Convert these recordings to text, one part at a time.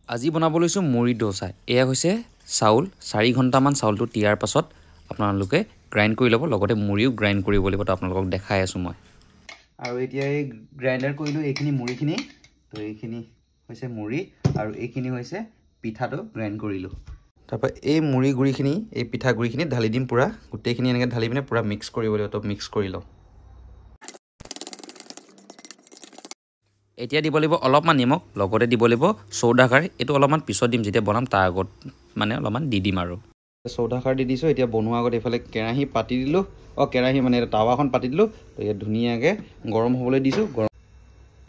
আজি বনাব লৈছো মুড়ি ডোসা। এয়া হৈছে চাউল 4 ঘণ্টামান চাউলটো তিয়াৰ পাছত আপোনালোকে গ্ৰাইন্ড কৰি ল'ব, লগতে মুড়িও গ্ৰাইন্ড কৰিব লাগিব। তো আপোনালোকক দেখাই আছো মই। আৰু এতিয়া এই গ্ৰাইন্ডাৰ কৰিলো এইখিনি মুড়িখিনি। তো এইখিনি হৈছে মুড়ি আৰু এইখিনি হৈছে পিঠাটো গ্ৰাইন্ড কৰিলো। তাৰপৰ এই মুড়ি গুড়িখিনি এই পিঠা গুড়িখিনি ঢালি দিম পুৰা, গোটেইখিনি এনেকৈ ঢালি পিনে পুৰা মিক্স কৰিব লাগিব। তো মিক্স কৰি লওঁ। এতিয়া দিব লাগিব অলপমান নিমখ, লগতে দিব লাগিব চৌদাখাৰ। এইটো অলপমান পিছত দিম, যেতিয়া বনাম তাৰ আগত মানে অলপমান দি দিম আৰু। চৌদাখাৰ দি দিছোঁ। এতিয়া বনোৱাৰ আগত এইফালে কেৰাহী পাতি দিলোঁ। কেৰাহী মানে টাৱাখন পাতি দিলোঁ। তো ইয়াত ধুনীয়াকৈ গৰম হ'বলৈ দিছোঁ।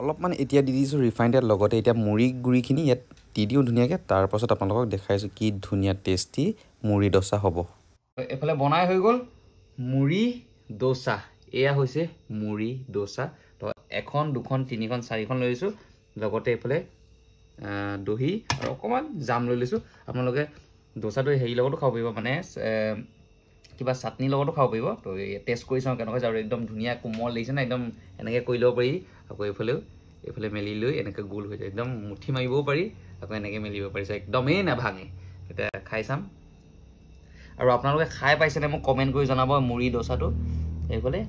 অলপমান এতিয়া দি দিছোঁ ৰিফাইন তেল, লগতে এতিয়া মুড়ি গুড়িখিনি ইয়াত দি দিওঁ ধুনীয়াকৈ। তাৰপাছত আপোনালোকক দেখাইছোঁ কি ধুনীয়া টেষ্টি মুড়ি ডোসা হ'ব। এইফালে বনাই হৈ গ'ল মুড়ি ডোসা। এয়া হৈছে মুড়ি ডোসা। তো 1খন 2খন 3খন 4খন লৈ লৈছোঁ, লগতে এইফালে দহি আৰু অকণমান জাম লৈ লৈছোঁ। আপোনালোকে ডোসাটো হেৰি লগতো খাব পাৰিব, মানে কিবা চাটনিৰ লগতো খাব পাৰিব। তো টেষ্ট কৰি চাওঁ কেনেকুৱা হৈছে। আৰু একদম ধুনীয়া কোমল লাগিছে না, একদম এনেকৈ কৰি ল'ব পাৰি। আকৌ এইফালে মেলি লৈ এনেকৈ গোল হৈ যায়, একদম মুঠি মাৰিবও পাৰি, আকৌ এনেকৈ মেলিব পাৰিছে, একদমেই নাভাঙে। এতিয়া খাই চাম। আৰু আপোনালোকে খাই পাইছেনে মোক কমেণ্ট কৰি জনাব মুড়ি ডোসাটো। এইফালে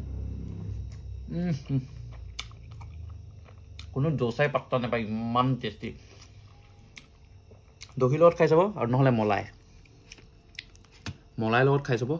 কোনো ডোসাই পাত্তা নাপায়, ইমান টেষ্টি। দহি লগত খাই চাব, আৰু নহ'লে মলাই লগত খাই চাব।